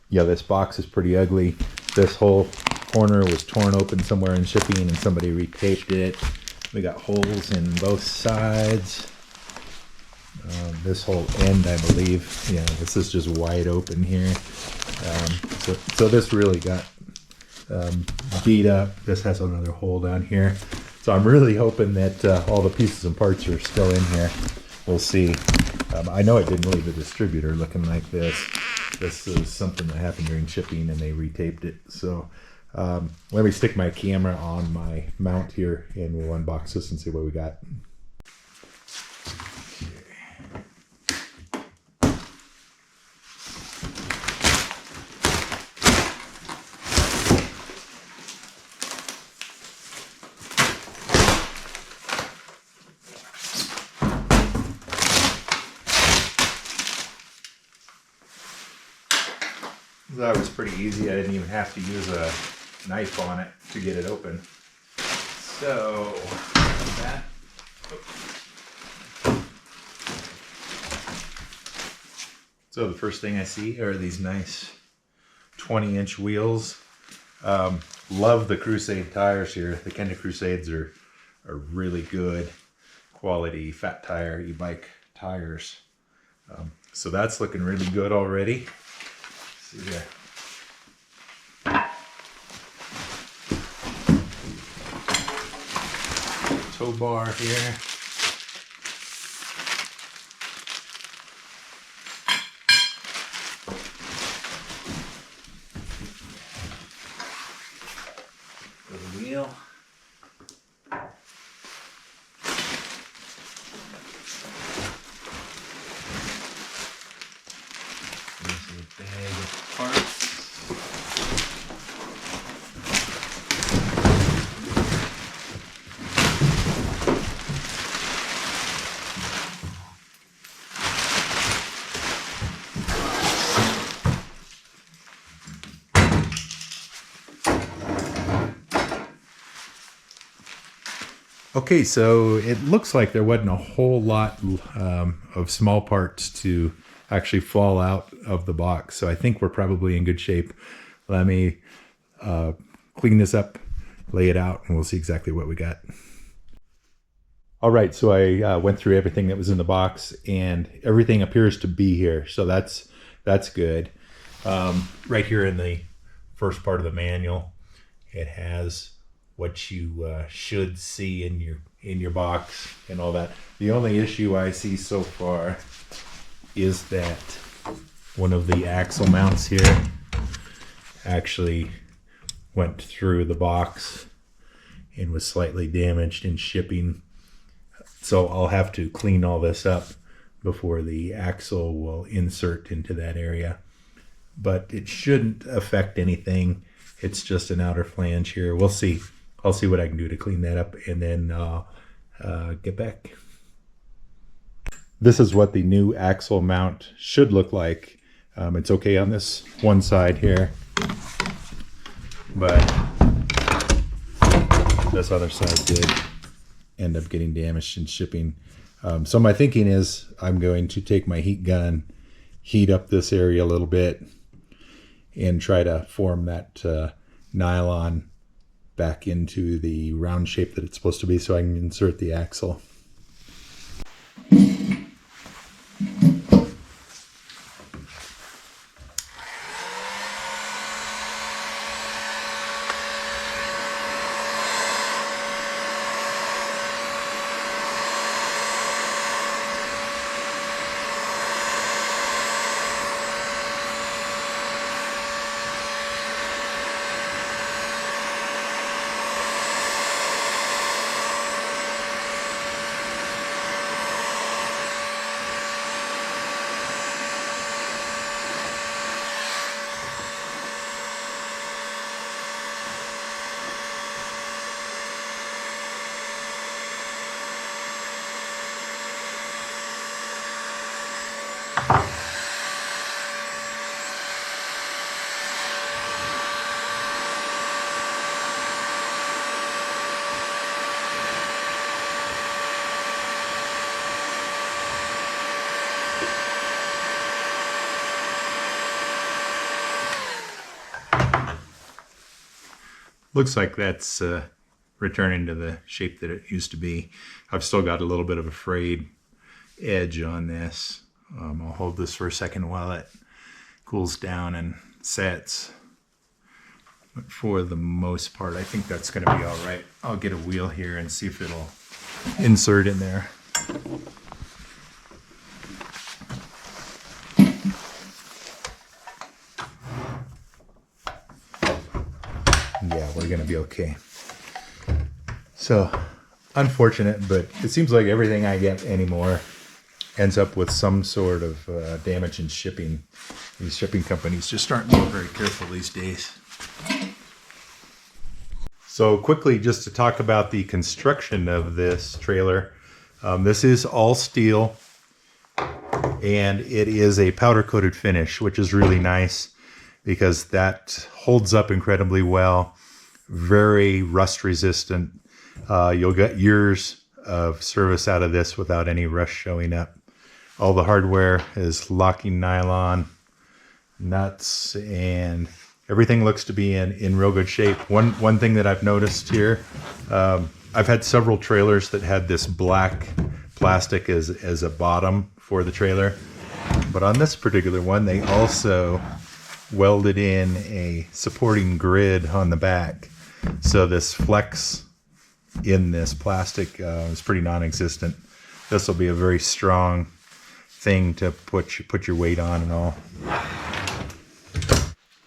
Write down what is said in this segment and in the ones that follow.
Yeah, this box is pretty ugly. This whole corner was torn open somewhere in shipping and somebody retaped it. We got holes in both sides. This whole end, I believe, yeah, this is just wide open here. So this really got beat up. This has another hole down here. So I'm really hoping that all the pieces and parts are still in here. We'll see. I know it didn't leave the distributor looking like this. This is something that happened during shipping and they retaped it. So let me stick my camera on my mount here and we'll unbox this and see what we got. That was pretty easy. I didn't even have to use a knife on it to get it open. So, that. So the first thing I see are these nice 20-inch wheels. Love the Crusade tires here. The Kenda Crusades are really good quality fat tire e-bike tires. So that's looking really good already. See there. Tow bar here. The wheel. There's a bag of parts. Okay, so it looks like there wasn't a whole lot of small parts to actually fall out of the box. So I think we're probably in good shape. Let me clean this up, lay it out, and we'll see exactly what we got. All right, so I went through everything that was in the box and everything appears to be here. So that's good. Right here in the first part of the manual, it has what you should see in your box and all that. The only issue I see so far is that one of the axle mounts here actually went through the box and was slightly damaged in shipping. So I'll have to clean all this up before the axle will insert into that area. But it shouldn't affect anything. It's just an outer flange here. We'll see. I'll see what I can do to clean that up and then get back. This is what the new axle mount should look like. It's okay on this one side here, but this other side did end up getting damaged in shipping. So my thinking is I'm going to take my heat gun, heat up this area a little bit, and try to form that nylon back into the round shape that it's supposed to be so I can insert the axle. Looks like that's returning to the shape that it used to be. I've still got a little bit of a frayed edge on this. I'll hold this for a second while it cools down and sets. But for the most part, I think that's going to be all right. I'll get a wheel here and see if it'll insert in there. Yeah, we're going to be okay. So, unfortunate, but it seems like everything I get anymore ends up with some sort of damage in shipping. These shipping companies just aren't being very careful these days. So quickly, just to talk about the construction of this trailer. This is all steel, and it is a powder coated finish, which is really nice because that holds up incredibly well. Very rust resistant. You'll get years of service out of this without any rust showing up. All the hardware is locking nylon, nuts, and everything looks to be in real good shape. One thing that I've noticed here, I've had several trailers that had this black plastic as a bottom for the trailer, but on this particular one, they also welded in a supporting grid on the back. So this flex in this plastic is pretty non-existent. This will be a very strong thing to put your weight on and all.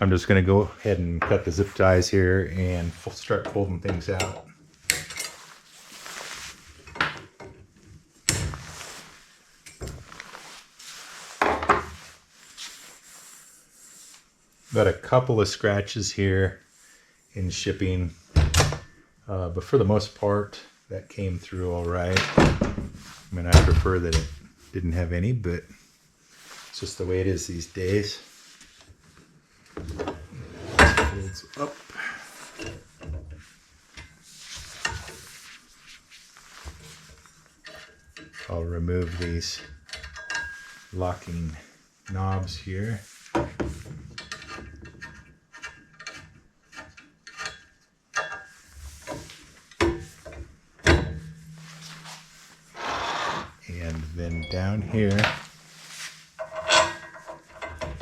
I'm just going to go ahead and cut the zip ties here and start folding things out. Got a couple of scratches here in shipping, but for the most part that came through all right. I mean, I prefer that it didn't have any, but it's just the way it is these days. Folds up. I'll remove these locking knobs here. And then down here,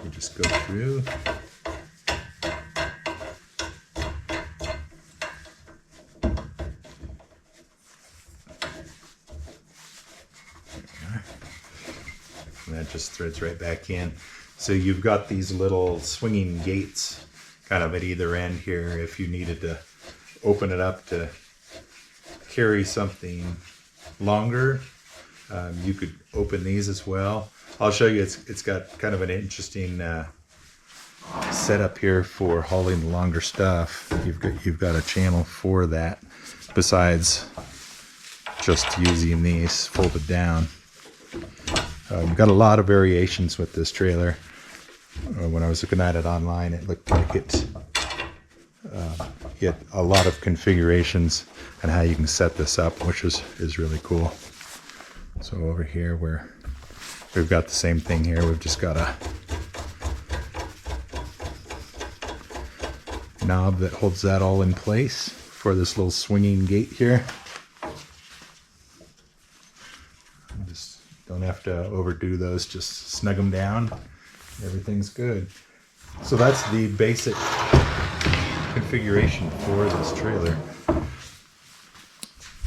you just go through. And that just threads right back in. So you've got these little swinging gates kind of at either end here if you needed to open it up to carry something longer. You could open these as well. I'll show you, it's got kind of an interesting setup here for hauling the longer stuff. You've got a channel for that besides just using these folded down. You've got a lot of variations with this trailer. When I was looking at it online, it looked like it had a lot of configurations and how you can set this up, which is really cool. So over here we've got the same thing here. We've just got a knob that holds that all in place for this little swinging gate here. Just don't have to overdo those, just snug them down. Everything's good. So that's the basic configuration for this trailer.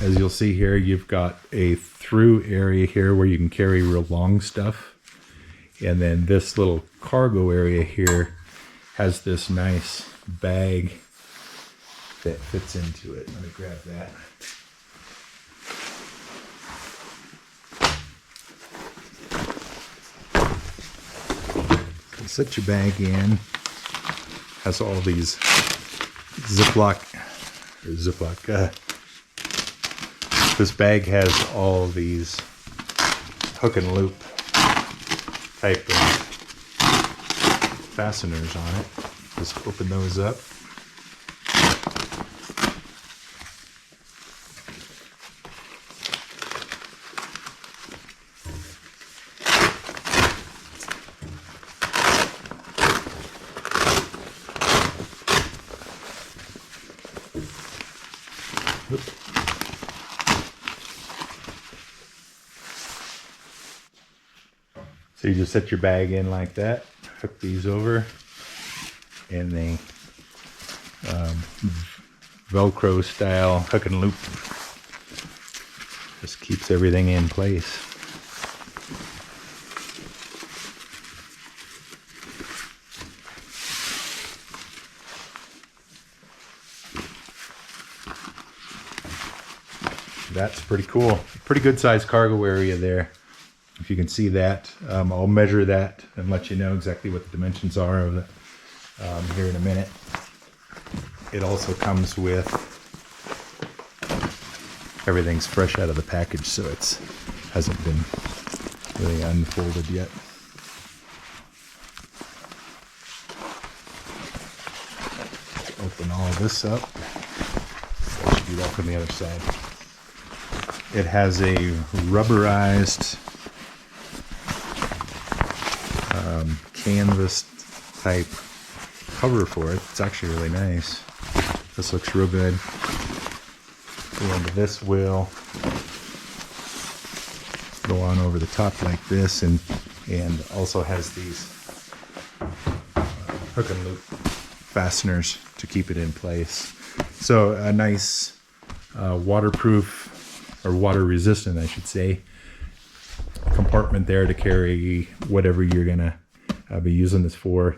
As you'll see here, you've got a through area here where you can carry real long stuff. And then this little cargo area here has this nice bag that fits into it. Let me grab that. Set your bag in. Has all these Ziploc. This bag has all these hook and loop type of fasteners on it. Just open those up. So you just set your bag in like that, hook these over, and they Velcro style hook and loop just keeps everything in place. That's pretty cool. Pretty good sized cargo area there. If you can see that, I'll measure that and let you know exactly what the dimensions are of it here in a minute. It also comes with, everything's fresh out of the package, so it's hasn't been really unfolded yet. Open all of this up. I should do that from the other side. It has a rubberized canvas type cover for it. It's actually really nice. This looks real good. Go into this wheel, go on over the top like this, and also has these hook and loop fasteners to keep it in place. So a nice waterproof, or water resistant I should say, compartment there to carry whatever you're gonna be using this for.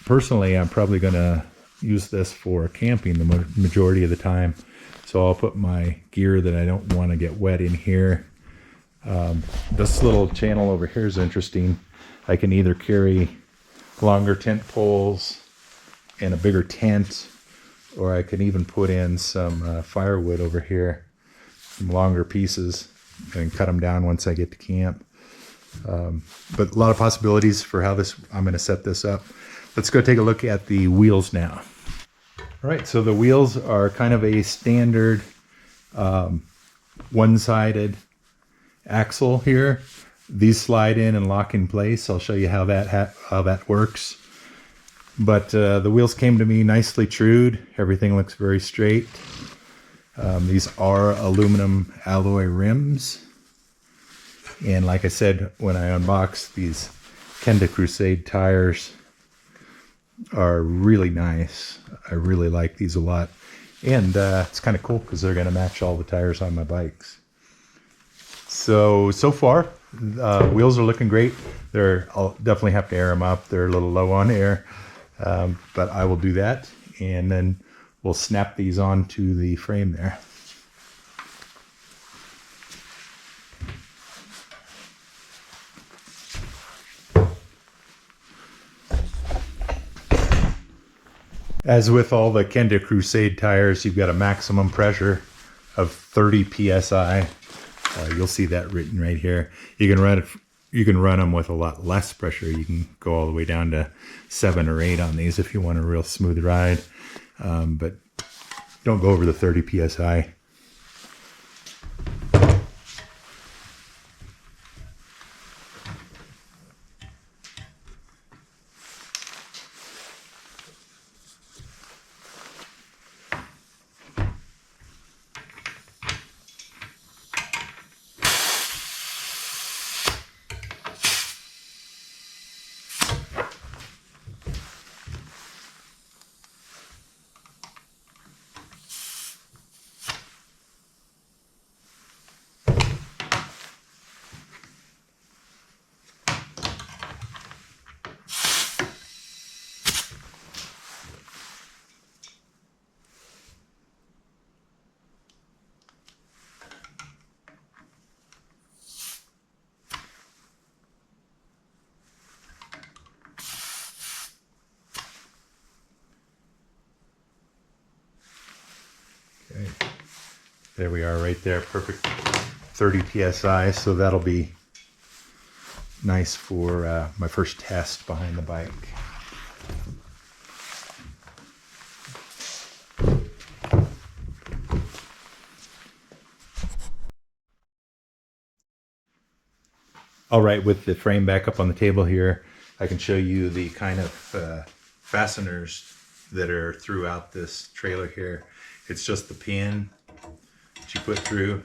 Personally, I'm probably gonna use this for camping the majority of the time. So I'll put my gear that I don't want to get wet in here. This little channel over here is interesting. I can either carry longer tent poles and a bigger tent, or I can even put in some firewood over here, some longer pieces, and cut them down once I get to camp. But a lot of possibilities for how I'm going to set this up. Let's go take a look at the wheels now. All right, so the wheels are kind of a standard one-sided axle here. These slide in and lock in place. I'll show you how that works. But the wheels came to me nicely trued. Everything looks very straight. These are aluminum alloy rims. And like I said, when I unboxed, these Kenda Crusade tires are really nice. I really like these a lot. And it's kind of cool because they're going to match all the tires on my bikes. So far, wheels are looking great. I'll definitely have to air them up. They're a little low on air, but I will do that. And then we'll snap these onto the frame there. As with all the Kenda Crusade tires, you've got a maximum pressure of 30 psi. You'll see that written right here. You can run them with a lot less pressure. You can go all the way down to 7 or 8 on these if you want a real smooth ride. But don't go over the 30 psi. Okay. There we are right there, perfect 30 psi, so that'll be nice for my first test behind the bike. All right, with the frame back up on the table here, I can show you the kind of fasteners that are throughout this trailer here. It's just the pin that you put through.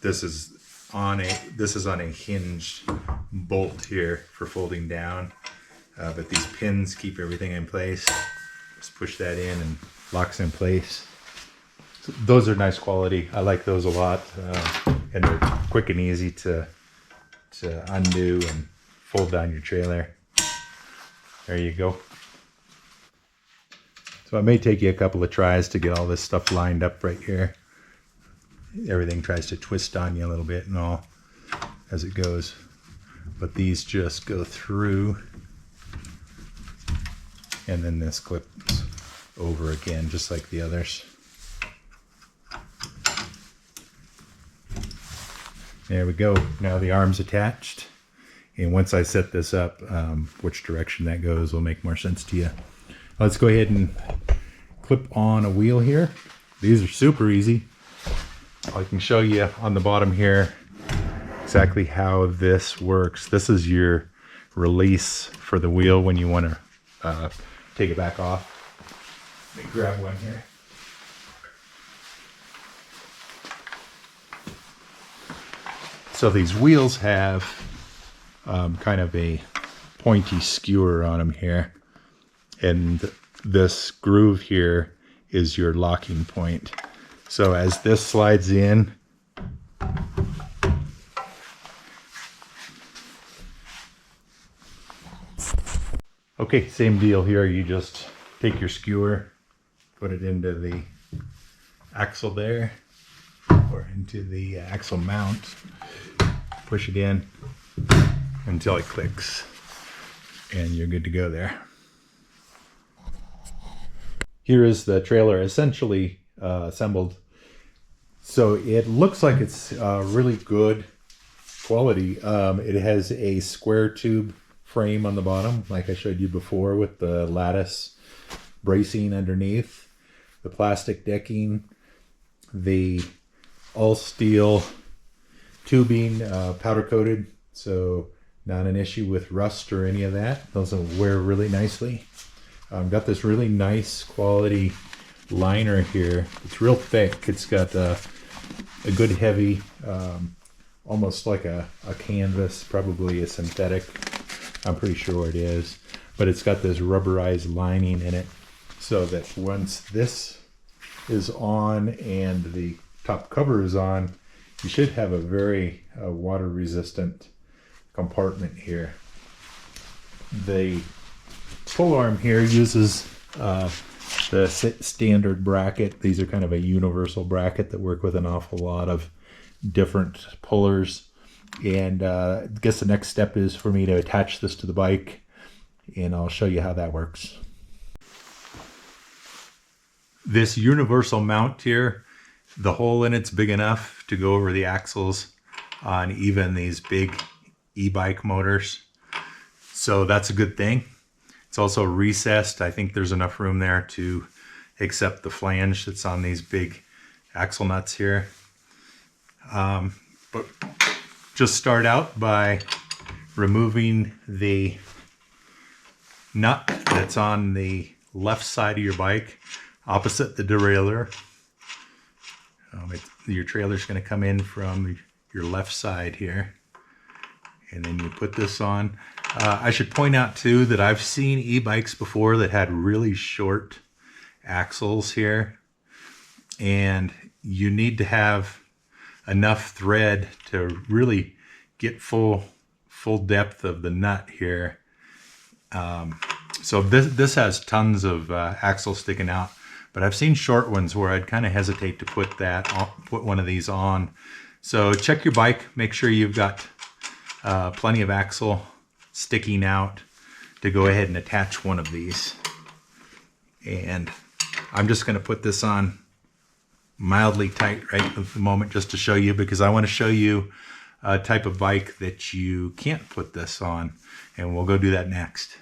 This is on a hinged bolt here for folding down, but these pins keep everything in place. Just push that in and locks in place. So those are nice quality. I like those a lot, and they're quick and easy to undo and fold down your trailer. There you go. So it may take you a couple of tries to get all this stuff lined up right here. Everything tries to twist on you a little bit and all as it goes, but these just go through, and then this clips over again just like the others. There we go. Now the arm's attached, and once I set this up, which direction that goes will make more sense to you. Let's go ahead and clip on a wheel here. These are super easy. I can show you on the bottom here exactly how this works. This is your release for the wheel when you want to take it back off. Let me grab one here. So these wheels have kind of a pointy skewer on them here, and this groove here is your locking point. So as this slides in, okay, same deal here. You just take your skewer, put it into the axle there, or into the axle mount, push it in until it clicks, and you're good to go there. Here is the trailer essentially assembled. So it looks like it's really good quality. It has a square tube frame on the bottom, like I showed you before, with the lattice bracing underneath, the plastic decking, the all steel tubing, powder coated, so not an issue with rust or any of that. Those will wear really nicely. Got this really nice quality liner here. It's real thick. It's got a good heavy, almost like a canvas, probably a synthetic. I'm pretty sure it is, but it's got this rubberized lining in it, so that once this is on and the top cover is on, you should have a very water resistant compartment here. The pull arm here uses the standard bracket. These are kind of a universal bracket that work with an awful lot of different pullers. And I guess the next step is for me to attach this to the bike, and I'll show you how that works. This universal mount here, the hole in it's big enough to go over the axles on even these big e-bike motors. So that's a good thing. It's also recessed. I think there's enough room there to accept the flange that's on these big axle nuts here. But just start out by removing the nut that's on the left side of your bike, opposite the derailleur. Your trailer's going to come in from your left side here, and then you put this on. I should point out too that I've seen e-bikes before that had really short axles here, and you need to have enough thread to really get full depth of the nut here. So this has tons of axle sticking out, but I've seen short ones where I'd kind of hesitate to put one of these on. So check your bike, make sure you've got plenty of axle sticking out to go ahead and attach one of these. And I'm just going to put this on mildly tight right at the moment just to show you, because I want to show you a type of bike that you can't put this on, and we'll go do that next.